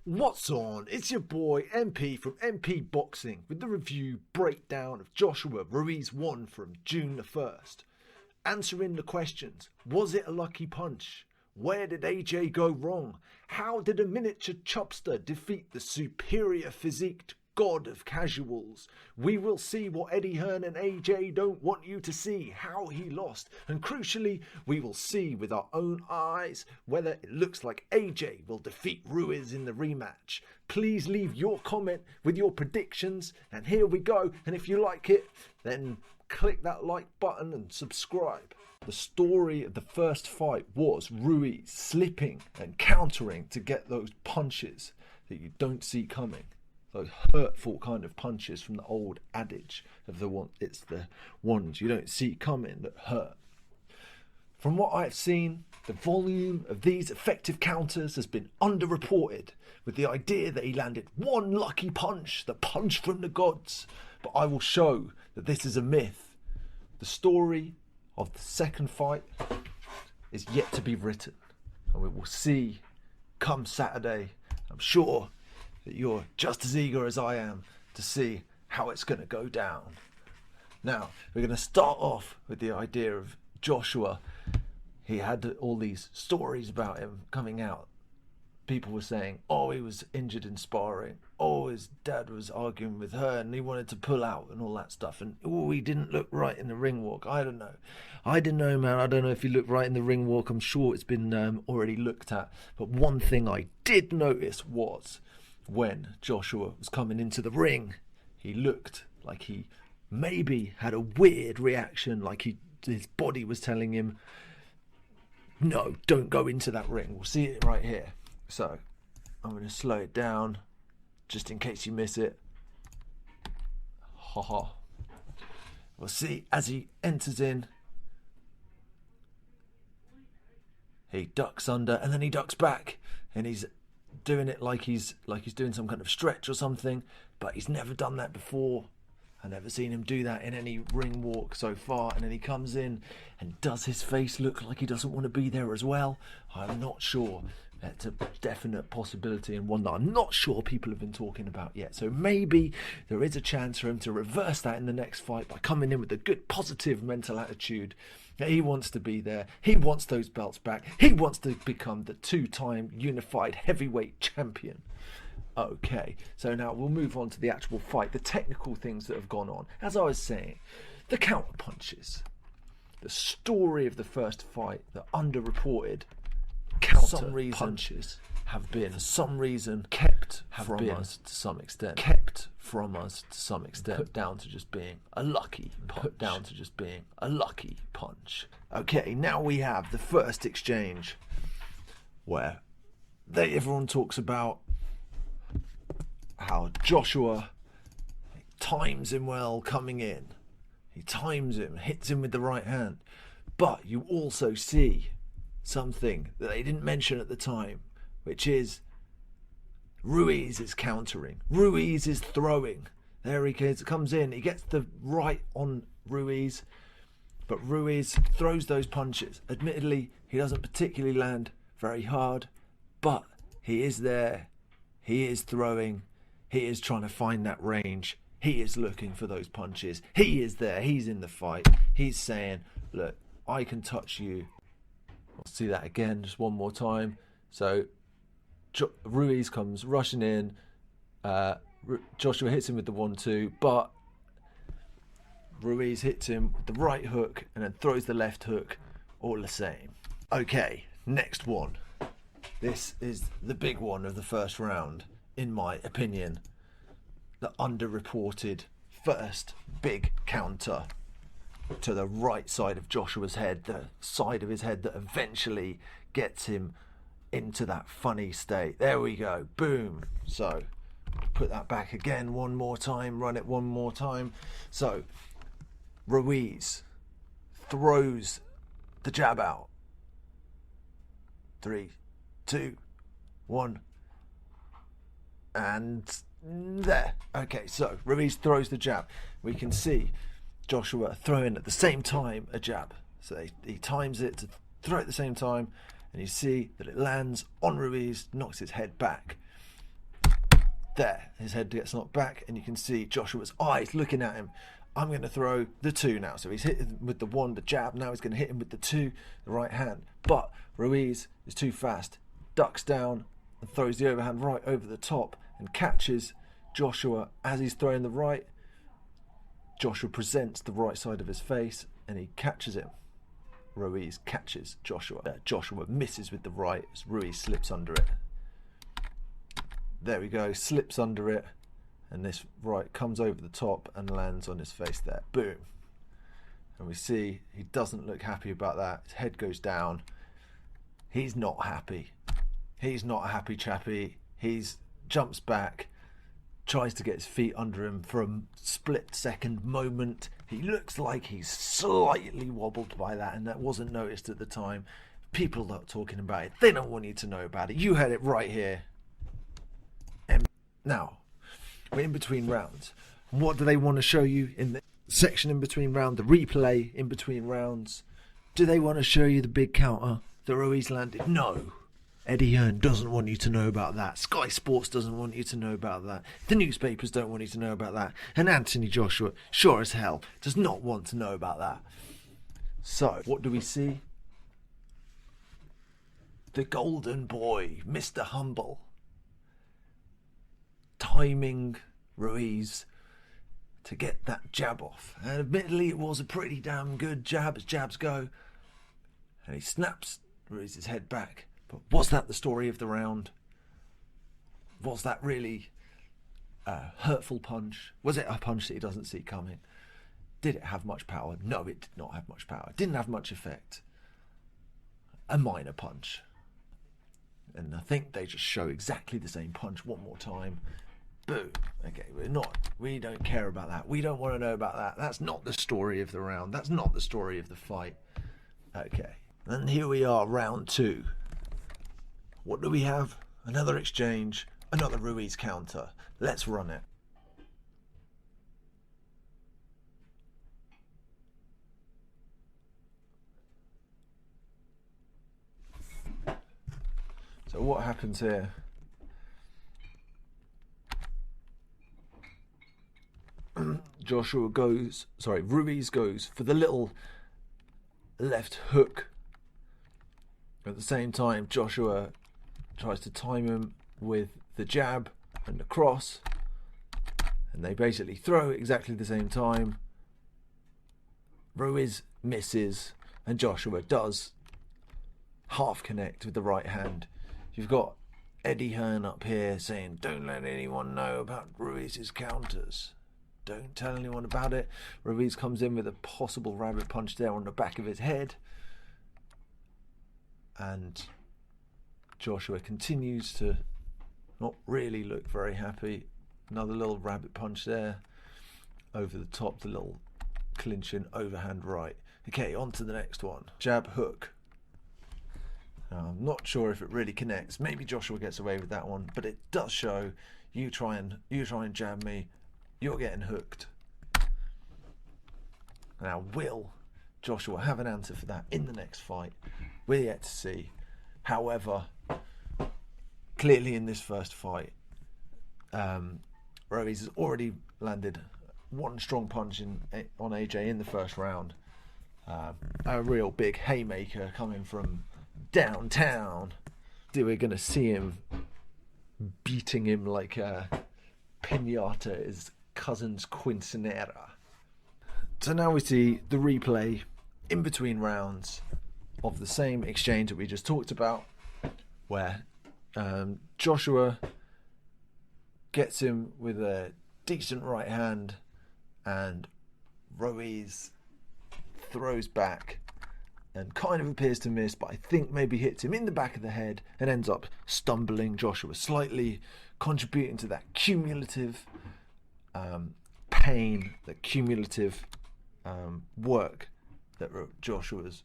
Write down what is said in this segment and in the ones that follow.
What's on? It's your boy MP from MP Boxing with the review breakdown of Joshua Ruiz 1 from June the 1st. Answering the questions: was it a lucky punch? Where did AJ go wrong? How did a miniature chubster defeat the superior physiqued god of casuals? We will see what Eddie Hearn and AJ don't want you to see, how he lost, and crucially, we will see with our own eyes whether it looks like AJ will defeat Ruiz in the rematch. Please leave your comment with your predictions, and here we go. And if you like it, then click that like button and subscribe. The story of the first fight was Ruiz slipping and countering to get those punches that you don't see coming. Those hurtful kind of punches from the old adage of it's the ones you don't see coming that hurt. From what I've seen, the volume of these effective counters has been underreported, with the idea that he landed one lucky punch, the punch from the gods. But I will show that this is a myth. The story of the second fight is yet to be written, and we will see come Saturday. I'm sure that you're just as eager as I am to see how it's going to go down. Now, we're going to start off with the idea of Joshua. He had all these stories about him coming out. People were saying, oh, he was injured in sparring. Oh, his dad was arguing with her and he wanted to pull out and all that stuff. And, oh, he didn't look right in the ring walk. I don't know. I don't know, man. I don't know if he looked right in the ring walk. I'm sure it's been already looked at. But one thing I did notice was when Joshua was coming into the ring, he looked like he maybe had a weird reaction, like his body was telling him, no, don't go into that ring. We'll see it right here. So I'm going to slow it down just in case you miss it. Haha. We'll see as he enters in. He ducks under and then he ducks back, and he's doing it like he's doing some kind of stretch or something, but he's never done that before. I've never seen him do that in any ring walk so far. And then he comes in, and does his face look like he doesn't want to be there as well? I'm not sure. That's a definite possibility, and one that I'm not sure people have been talking about yet. So maybe there is a chance for him to reverse that in the next fight by coming in with a good positive mental attitude. He wants to be there. He wants those belts back. He wants to become the two-time unified heavyweight champion. Okay, so now we'll move on to the actual fight, the technical things that have gone on. As I was saying, the counter punches, the story of the first fight, the underreported counter punches have been, for some reason, kept from us to some extent. Put down to just being a lucky punch. Okay, now we have the first exchange where everyone talks about how Joshua times him well coming in. He times him, hits him with the right hand. But you also see something that they didn't mention at the time, which is Ruiz is countering. Ruiz is throwing. There he comes in. He gets the right on Ruiz, but Ruiz throws those punches. Admittedly, he doesn't particularly land very hard, but he is there. He is throwing. He is trying to find that range. He is looking for those punches. He is there. He's in the fight. He's saying, look, I can touch you. I'll see that again just one more time. So Ruiz comes rushing in. Joshua hits him with the 1-2, but Ruiz hits him with the right hook and then throws the left hook all the same. Okay, next one. This is the big one of the first round, in my opinion. The underreported first big counter to the right side of Joshua's head, the side of his head that eventually gets him into that funny state. There we go. Boom. So put that back again one more time, run it one more time. So Ruiz throws the jab out. 3, 2, 1, and there. Okay, so Ruiz throws the jab. We can see Joshua throwing at the same time a jab. So he times it to throw at the same time, and you see that it lands on Ruiz, knocks his head back. There, his head gets knocked back, and you can see Joshua's eyes looking at him. I'm going to throw the 2 now. So he's hit him with the 1, the jab. Now he's going to hit him with the 2, the right hand. But Ruiz is too fast, ducks down and throws the overhand right over the top and catches Joshua as he's throwing the right. Joshua presents the right side of his face and he catches him. Ruiz catches Joshua. Joshua misses with the right as Ruiz slips under it. There we go, slips under it, and this right comes over the top and lands on his face there. Boom. And we see he doesn't look happy about that. His head goes down. He's not happy. He's not a happy chappy. He's jumps back, tries to get his feet under him for a split second moment. He looks like he's slightly wobbled by that, and that wasn't noticed at the time. People are talking about it. They don't want you to know about it. You heard it right here. Now, we're in between rounds. What do they want to show you in the section in between rounds, the replay in between rounds? Do they want to show you the big counter that Ruiz landed? No. Eddie Hearn doesn't want you to know about that. Sky Sports doesn't want you to know about that. The newspapers don't want you to know about that. And Anthony Joshua, sure as hell, does not want to know about that. So, what do we see? The golden boy, Mr. Humble, timing Ruiz to get that jab off. And admittedly, it was a pretty damn good jab as jabs go. And he snaps Ruiz's head back. But was that the story of the round? Was that really a hurtful punch? Was it a punch that he doesn't see coming? Did it have much power? No, it did not have much power. It didn't have much effect. A minor punch. And I think they just show exactly the same punch one more time. Boom. Okay, we don't care about that. We don't want to know about that. That's not the story of the round. That's not the story of the fight. Okay. And here we are, round 2. What do we have? Another exchange, another Ruiz counter. Let's run it. So what happens here? Ruiz goes for the little left hook. At the same time, Joshua tries to time him with the jab and the cross, and they basically throw at exactly the same time. Ruiz misses and Joshua does half connect with the right hand. You've got Eddie Hearn up here saying, don't let anyone know about Ruiz's counters. Don't tell anyone about it. Ruiz comes in with a possible rabbit punch there on the back of his head. And Joshua continues to not really look very happy. Another little rabbit punch there over the top, the little clinching overhand right. Okay, on to the next one. Jab hook. I'm not sure if it really connects. Maybe Joshua gets away with that one, but it does show you try and jab me, you're getting hooked. Now, will Joshua have an answer for that in the next fight? We're yet to see. However, clearly in this first fight, Ruiz has already landed one strong punch on AJ in the first round. A real big haymaker coming from downtown. We're going to see him beating him like a pinata his cousin's quinceanera. So now we see the replay in between rounds of the same exchange that we just talked about, where Joshua gets him with a decent right hand and Ruiz throws back and kind of appears to miss, but I think maybe hits him in the back of the head and ends up stumbling Joshua slightly, contributing to that cumulative pain, the cumulative work that Joshua's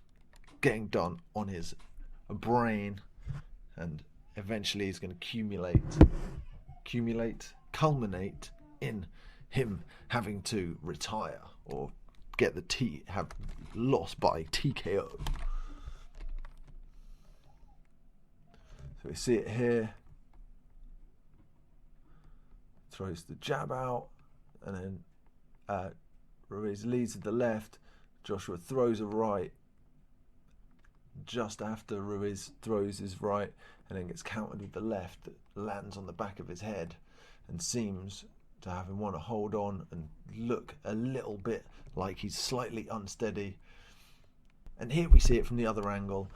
getting done on his brain, and eventually he's going to culminate in him having to retire or get have lost by TKO. So we see it here. throws the jab out, and then Ruiz leads to the left. Joshua throws a right just after Ruiz throws his right, and then gets countered with the left that lands on the back of his head and seems to have him want to hold on and look a little bit like he's slightly unsteady. And here we see it from the other angle.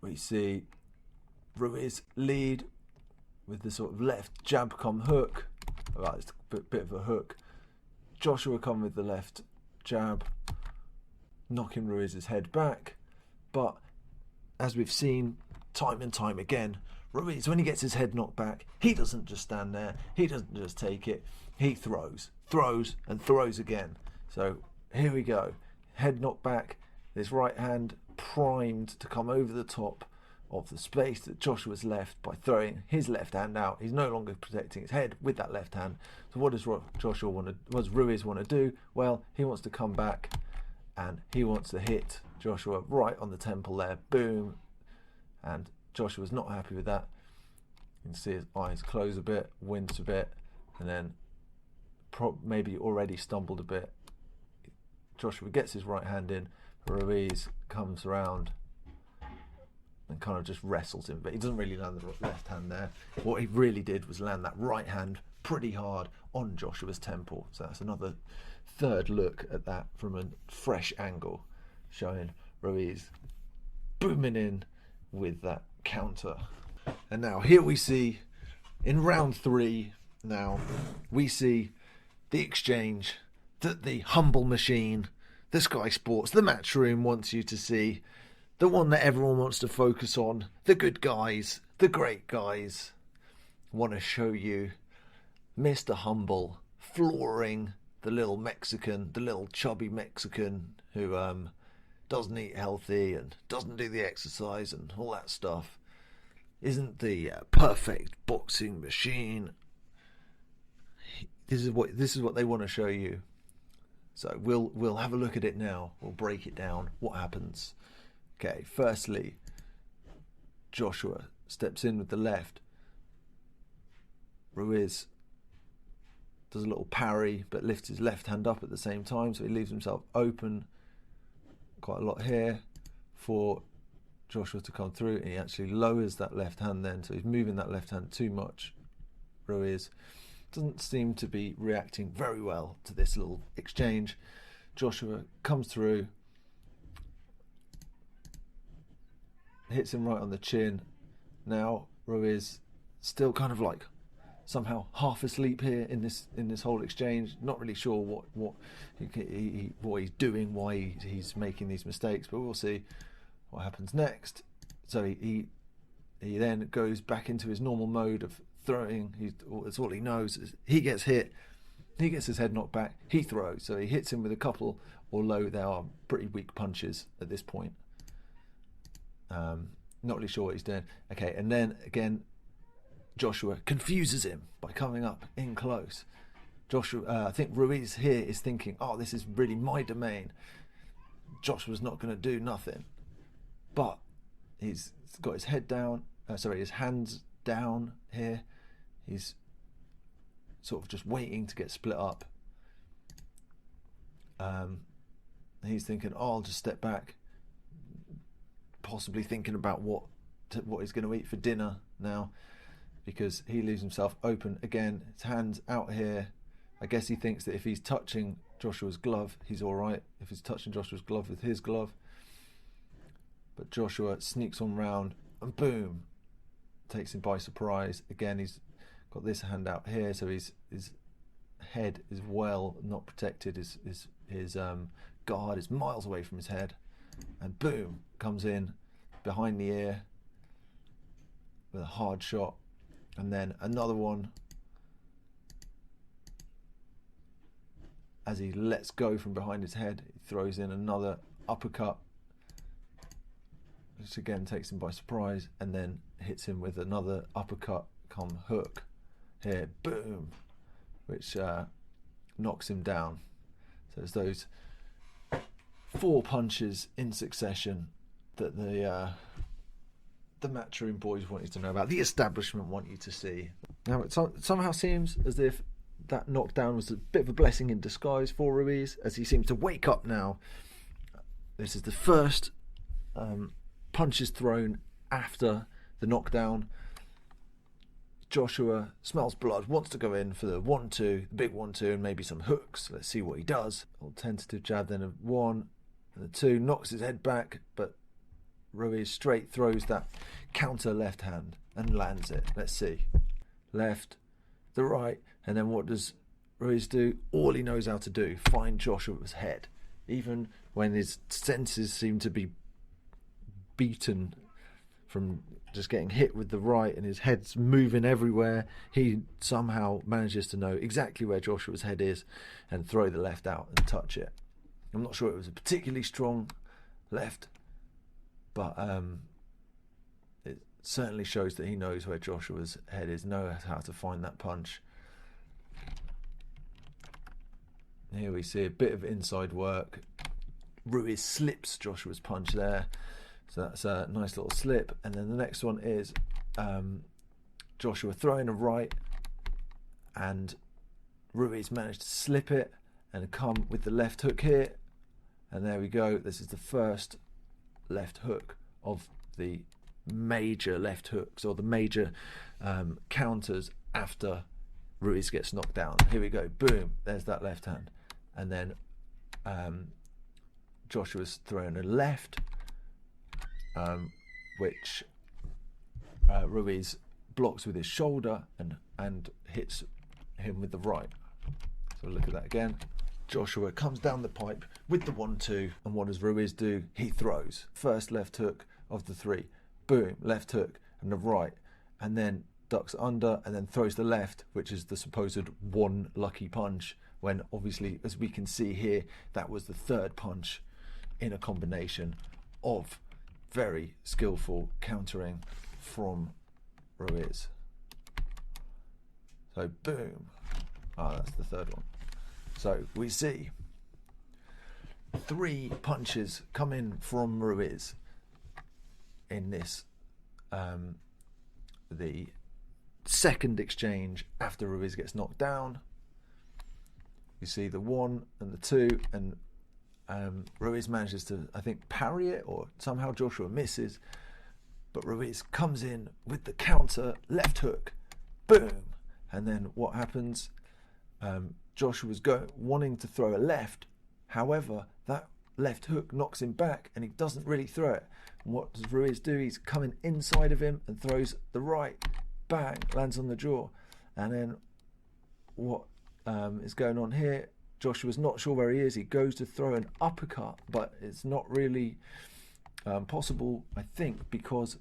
We see Ruiz lead with the sort of left jab come hook. Well, it's a bit of a hook. Joshua come with the left jab, knocking Ruiz's head back. But as we've seen time and time again, Ruiz, when he gets his head knocked back, he doesn't just stand there. He doesn't just take it. He throws, and throws again. So here we go. Head knocked back. This right hand primed to come over the top of the space that Joshua's left by throwing his left hand out. He's no longer protecting his head with that left hand. So what does Ruiz want to do? Well, he wants to come back and he wants to hit Joshua right on the temple there. Boom. And Joshua's not happy with that. You can see his eyes close a bit, wince a bit, and then maybe already stumbled a bit. Joshua gets his right hand in. Ruiz comes around and kind of just wrestles him, but he doesn't really land the left hand there. What he really did was land that right hand pretty hard on Joshua's temple. So that's another third look at that from a fresh angle, showing Ruiz booming in with that counter. And now here we see in round 3, now we see the exchange that the humble machine, the Sky Sports, the Matchroom wants you to see. The one that everyone wants to focus on. The good guys, the great guys want to show you Mr. Humble flooring the little Mexican, the little chubby Mexican who doesn't eat healthy and doesn't do the exercise and all that stuff. Isn't the perfect boxing machine. This is what they want to show you. So we'll have a look at it now. We'll break it down. What happens? Okay, firstly, Joshua steps in with the left. Ruiz does a little parry, but lifts his left hand up at the same time, so he leaves himself open quite a lot here for Joshua to come through, and he actually lowers that left hand then, so he's moving that left hand too much. Ruiz doesn't seem to be reacting very well to this little exchange. Joshua comes through, hits him right on the chin. Now Ruiz still kind of like somehow half asleep here in this whole exchange, not really sure what he's doing, why he's making these mistakes, but we'll see what happens next. So he then goes back into his normal mode of throwing. That's all he knows. He gets hit, he gets his head knocked back, he throws. So he hits him with a couple, although they are pretty weak punches at this point. Not really sure what he's doing. Okay, and then again, Joshua confuses him by coming up in close. I think Ruiz here is thinking, oh, this is really my domain. Joshua's not going to do nothing. But he's got his head down, his hands down here. He's sort of just waiting to get split up. He's thinking, oh, I'll just step back. Possibly thinking about what he's going to eat for dinner now, because he leaves himself open again. His hands out here. I guess he thinks that if he's touching Joshua's glove, he's all right. If he's touching Joshua's glove with his glove. But Joshua sneaks on round and boom, takes him by surprise. Again, he's got this hand out here, so his head is well not protected. His guard is miles away from his head, and boom, comes in behind the ear with a hard shot, and then another one as he lets go from behind his head. He throws in another uppercut, which again takes him by surprise, and then hits him with another uppercut come hook here, boom, which knocks him down. So it's those 4 punches in succession that the the Matchroom boys want you to know about, the establishment want you to see. Now, it somehow seems as if that knockdown was a bit of a blessing in disguise for Ruiz, as he seems to wake up now. This is the first punches thrown after the knockdown. Joshua smells blood, wants to go in for the 1-2, the big 1-2, and maybe some hooks. Let's see what he does. Old tentative jab, then a 1 and a 2, knocks his head back, but Ruiz straight throws that counter left hand and lands it. Let's see. Left, the right, and then what does Ruiz do? All he knows how to do, find Joshua's head. Even when his senses seem to be beaten from just getting hit with the right and his head's moving everywhere, he somehow manages to know exactly where Joshua's head is and throw the left out and touch it. I'm not sure it was a particularly strong left, but it certainly shows that he knows where Joshua's head is, knows how to find that punch. Here we see a bit of inside work. Ruiz slips Joshua's punch there, so that's a nice little slip. And then the next one is Joshua throwing a right, and Ruiz managed to slip it and come with the left hook here. And there we go. This is the first left hook of the major left hooks, or the major counters after Ruiz gets knocked down. Here we go. Boom. There's that left hand. And then Joshua's throwing a left, which Ruiz blocks with his shoulder and hits him with the right. So look at that again. Joshua comes down the pipe with the 1-2, and what does Ruiz do? He throws. First left hook of the 3. Boom, left hook and the right, and then ducks under and then throws the left, which is the supposed one lucky punch, when obviously, as we can see here, that was the third punch in a combination of very skillful countering from Ruiz. So boom. That's the third one. So we see 3 punches come in from Ruiz in this, the second exchange after Ruiz gets knocked down. You see the 1 and the 2, and Ruiz manages to, I think, parry it, or somehow Joshua misses, but Ruiz comes in with the counter left hook, boom, and then what happens? Joshua's wanting to throw a left, however, that left hook knocks him back and he doesn't really throw it. And what does Ruiz do? He's coming inside of him and throws the right, bang, lands on the jaw. And then what is going on here? Joshua's not sure where he is. He goes to throw an uppercut, but it's not really possible, I think, because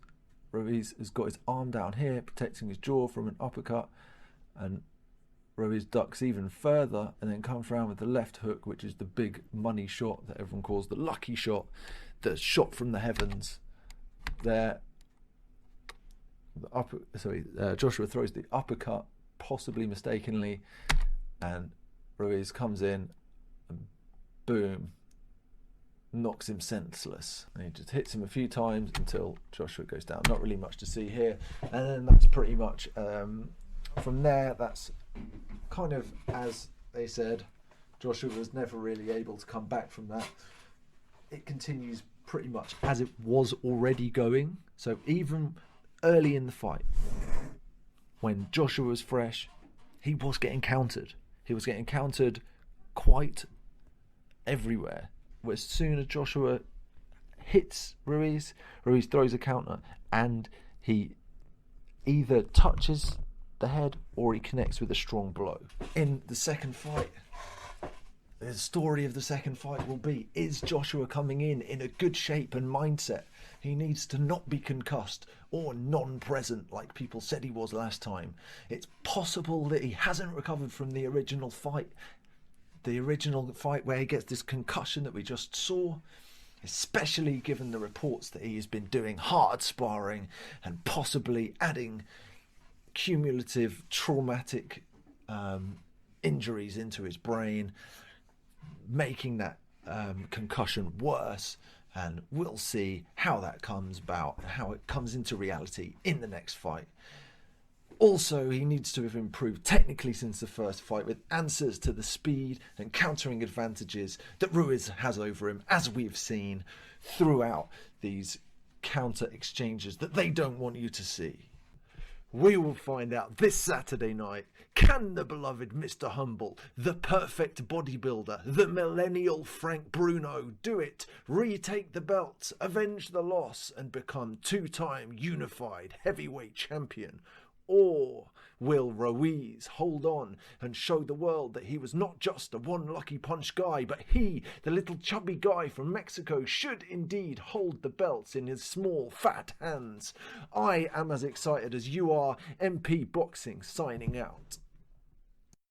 Ruiz has got his arm down here protecting his jaw from an uppercut, and Ruiz ducks even further and then comes around with the left hook, which is the big money shot that everyone calls the lucky shot, the shot from the heavens. There, Joshua throws the uppercut, possibly mistakenly, and Ruiz comes in and boom, knocks him senseless. And he just hits him a few times until Joshua goes down. Not really much to see here. And then that's pretty much, from there, that's kind of, as they said, Joshua was never really able to come back from that. It continues pretty much as it was already going. So even early in the fight, when Joshua was fresh, he was getting countered. He was getting countered quite everywhere. As soon as Joshua hits Ruiz, Ruiz throws a counter, and he either touches the head or he connects with a strong blow. In the second fight, the story of the second fight will be, is Joshua coming in a good shape and mindset? He needs to not be concussed or non-present like people said he was last time. It's possible that he hasn't recovered from the original fight where he gets this concussion that we just saw, especially given the reports that he has been doing hard sparring and possibly adding cumulative traumatic injuries into his brain, making that concussion worse. And we'll see how that comes about, how it comes into reality in the next fight. Also, he needs to have improved technically since the first fight, with answers to the speed and countering advantages that Ruiz has over him, as we've seen throughout these counter exchanges that they don't want you to see. We will find out this Saturday night. Can the beloved Mr. Humble, the perfect bodybuilder, the millennial Frank Bruno, do it, retake the belt, avenge the loss, and become two-time unified heavyweight champion? Or will Ruiz hold on and show the world that he was not just a one lucky punch guy, but he, the little chubby guy from Mexico, should indeed hold the belts in his small fat hands? I am as excited as you are. MP Boxing signing out.